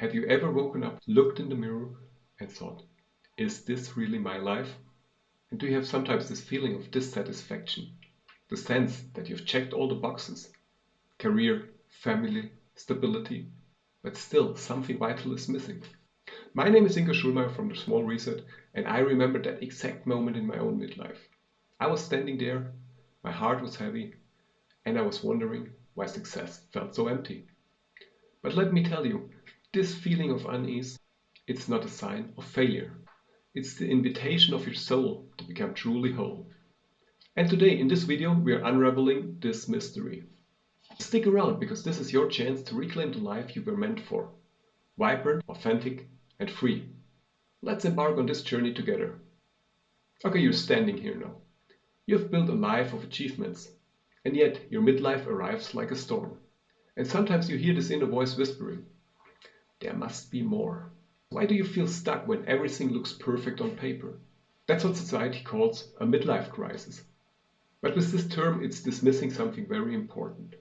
Have you ever woken up, looked in the mirror and thought, is this really my life? And do you have sometimes this feeling of dissatisfaction? The sense that you've checked all the boxes, career, family, stability, but still something vital is missing. My name is Ingo Schulmeier from The Small Reset, and I remember that exact moment in my own midlife. I was standing there, my heart was heavy, and I was wondering why success felt so empty. But let me tell you, this feeling of unease, it's not a sign of failure. It's the invitation of your soul to become truly whole. And today in this video we are unraveling this mystery. Stick around because this is your chance to reclaim the life you were meant for. Vibrant, authentic and free. Let's embark on this journey together. Okay, you're standing here now. You've built a life of achievements, and yet your midlife arrives like a storm. And sometimes you hear this inner voice whispering, there must be more. Why do you feel stuck when everything looks perfect on paper? That's what society calls a midlife crisis. But with this term, it's dismissing something very important.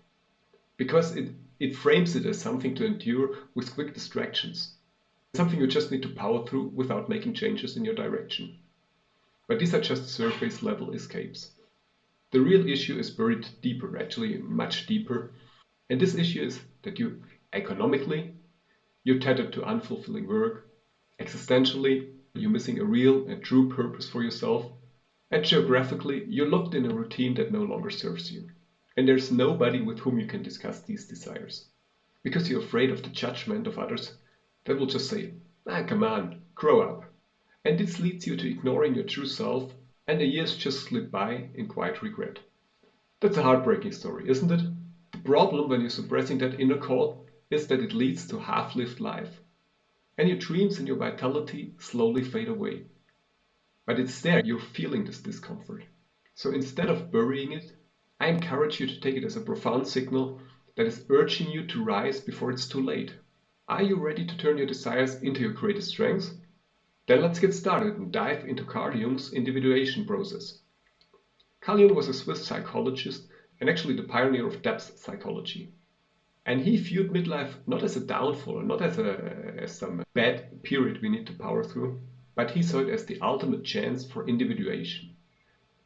Because it frames it as something to endure with quick distractions. Something you just need to power through without making changes in your direction. But these are just surface level escapes. The real issue is buried deeper, actually much deeper. And this issue is that you're tethered to unfulfilling work. Existentially, you're missing a real and true purpose for yourself. And geographically, you're locked in a routine that no longer serves you. And there's nobody with whom you can discuss these desires. Because you're afraid of the judgment of others that will just say, come on, grow up. And this leads you to ignoring your true self, and the years just slip by in quiet regret. That's a heartbreaking story, isn't it? The problem when you're suppressing that inner call is that it leads to half-lived life. And your dreams and your vitality slowly fade away. But it's there you're feeling this discomfort. So instead of burying it, I encourage you to take it as a profound signal that is urging you to rise before it's too late. Are you ready to turn your desires into your greatest strengths? Then let's get started and dive into Carl Jung's individuation process. Carl Jung was a Swiss psychologist and actually the pioneer of depth psychology. And he viewed midlife not as a downfall, or not as some bad period we need to power through, but he saw it as the ultimate chance for individuation.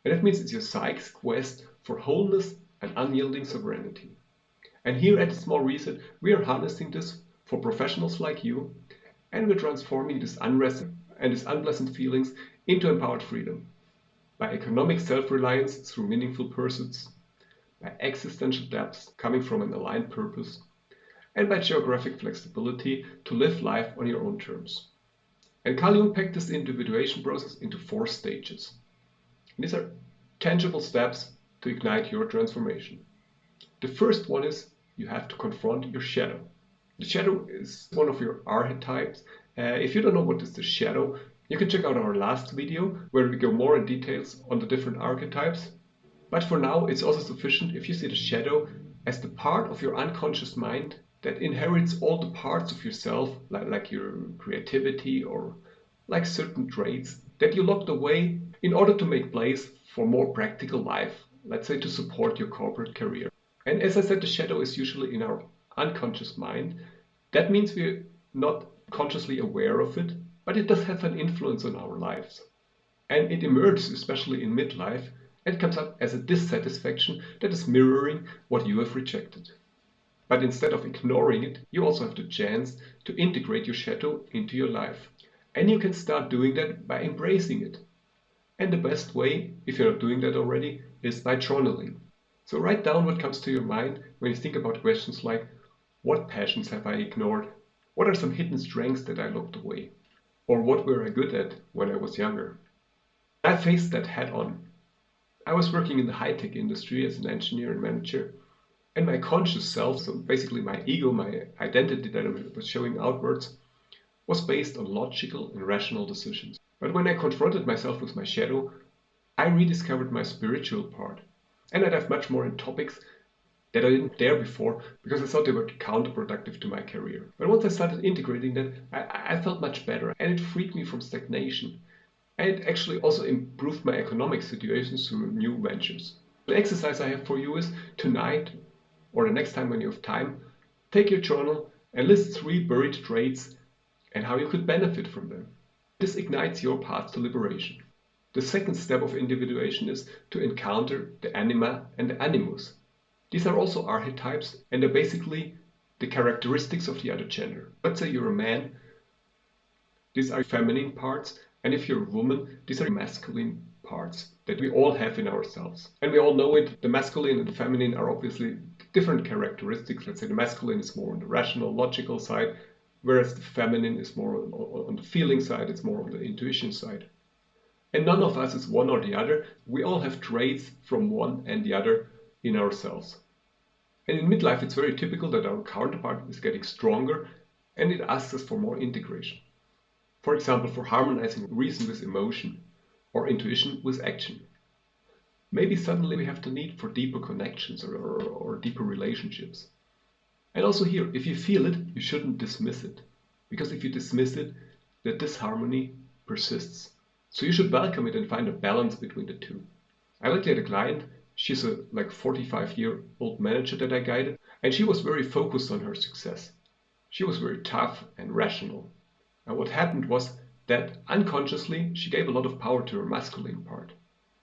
And that means it's your psyche's quest for wholeness and unyielding sovereignty. And here at the Small Reset, we are harnessing this for professionals like you, and we're transforming this unrest and these unpleasant feelings into empowered freedom. By economic self-reliance through meaningful pursuits, by existential depth coming from an aligned purpose, and by geographic flexibility to live life on your own terms. And Carl Jung packed this individuation process into 4 stages. And these are tangible steps to ignite your transformation. The first one is you have to confront your shadow. The shadow is one of your archetypes. If you don't know what is the shadow, you can check out our last video where we go more in details on the different archetypes. But for now, it's also sufficient if you see the shadow as the part of your unconscious mind that inherits all the parts of yourself, like your creativity or like certain traits that you locked away in order to make place for more practical life, let's say to support your corporate career. And as I said, the shadow is usually in our unconscious mind. That means we're not consciously aware of it, but it does have an influence on our lives. And it emerges, especially in midlife, and comes up as a dissatisfaction that is mirroring what you have rejected. But instead of ignoring it, you also have the chance to integrate your shadow into your life. And you can start doing that by embracing it. And the best way, if you're not doing that already, is by journaling. So write down what comes to your mind when you think about questions like, what passions have I ignored? What are some hidden strengths that I locked away? Or what were I good at when I was younger? I faced that head on. I was working in the high-tech industry as an engineer and manager, and my conscious self, so basically my ego, my identity that I was showing outwards, was based on logical and rational decisions. But when I confronted myself with my shadow, I rediscovered my spiritual part. And I dived much more in topics that I didn't dare before because I thought they were counterproductive to my career. But once I started integrating that, I felt much better, and it freed me from stagnation. And it actually also improved my economic situation through new ventures. The exercise I have for you is tonight, or the next time when you have time, take your journal and lists 3 buried traits and how you could benefit from them. This ignites your path to liberation. The second step of individuation is to encounter the anima and the animus. These are also archetypes, and they're basically the characteristics of the other gender. Let's say you're a man, these are feminine parts, and if you're a woman, these are masculine parts that we all have in ourselves. And we all know it, the masculine and the feminine are obviously different characteristics. Let's say the masculine is more on the rational, logical side, whereas the feminine is more on the feeling side, it's more on the intuition side. And none of us is one or the other. We all have traits from one and the other in ourselves. And in midlife, it's very typical that our counterpart is getting stronger and it asks us for more integration. For example, for harmonizing reason with emotion or intuition with action. Maybe suddenly we have the need for deeper connections or deeper relationships. And also here, if you feel it, you shouldn't dismiss it. Because if you dismiss it, that disharmony persists. So you should welcome it and find a balance between the two. I looked at a client, she's a 45-year-old manager that I guided, and she was very focused on her success. She was very tough and rational. And what happened was that unconsciously she gave a lot of power to her masculine part.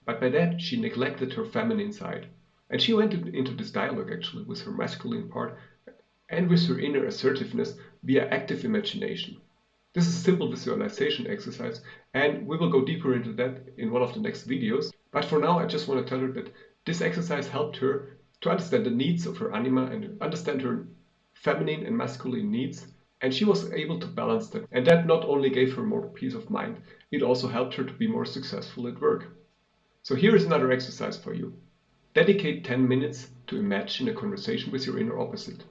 But by that she neglected her feminine side. And she went into this dialogue actually with her masculine part and with her inner assertiveness via active imagination. This is a simple visualization exercise, and we will go deeper into that in one of the next videos. But for now, I just want to tell her that this exercise helped her to understand the needs of her anima and understand her feminine and masculine needs. And she was able to balance that. And that not only gave her more peace of mind, it also helped her to be more successful at work. So here is another exercise for you. Dedicate 10 minutes to imagine a conversation with your inner opposite.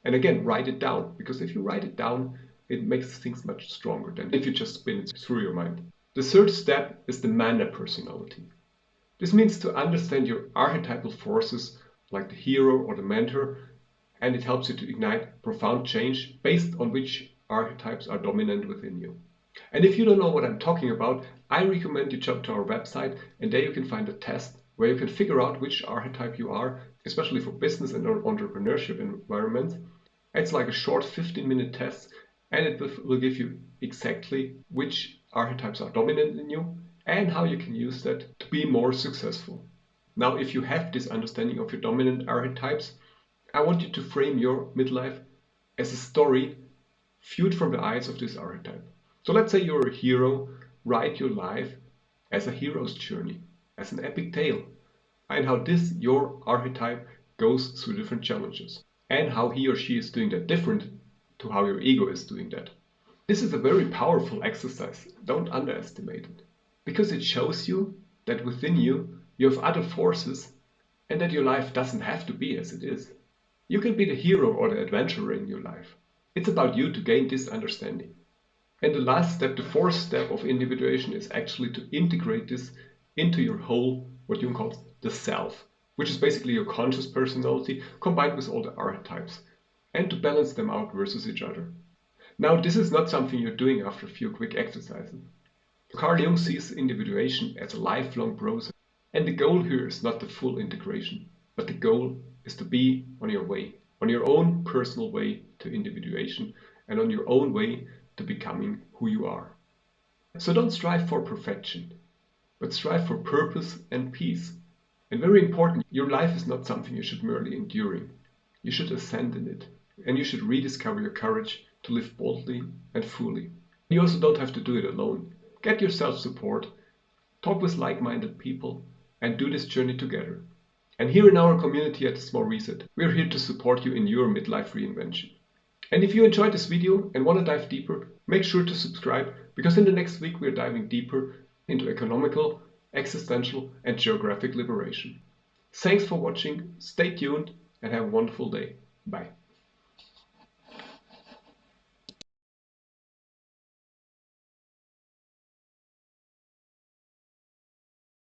And again, write it down, because if you write it down, it makes things much stronger than if you just spin it through your mind. The third step is the mana personality. This means to understand your archetypal forces like the hero or the mentor, and it helps you to ignite profound change based on which archetypes are dominant within you. And if you don't know what I'm talking about, I recommend you jump to our website, and there you can find a test where you can figure out which archetype you are, especially for business and entrepreneurship environments. It's like a short 15-minute test, and it will give you exactly which archetypes are dominant in you and how you can use that to be more successful. Now, if you have this understanding of your dominant archetypes, I want you to frame your midlife as a story viewed from the eyes of this archetype. So let's say you're a hero, write your life as a hero's journey, as an epic tale, and how this, your archetype, goes through different challenges, and how he or she is doing that different to how your ego is doing that. This is a very powerful exercise, don't underestimate it, because it shows you that within you, you have other forces and that your life doesn't have to be as it is. You can be the hero or the adventurer in your life. It's about you to gain this understanding. And the last step, the fourth step of individuation, is actually to integrate this into your whole, what Jung calls the self, which is basically your conscious personality combined with all the archetypes, and to balance them out versus each other. Now, this is not something you're doing after a few quick exercises. Carl Jung sees individuation as a lifelong process, and the goal here is not the full integration, but the goal is to be on your way, on your own personal way to individuation, and on your own way to becoming who you are. So don't strive for perfection, but strive for purpose and peace. And very important, your life is not something you should merely enduring. You should ascend in it, and you should rediscover your courage to live boldly and fully. You also don't have to do it alone. Get yourself support, talk with like-minded people, and do this journey together. And here in our community at the Small Reset, we're here to support you in your midlife reinvention. And if you enjoyed this video and want to dive deeper, make sure to subscribe, because in the next week we're diving deeper into economical, existential, and geographic liberation. Thanks for watching, stay tuned, and have a wonderful day. Bye.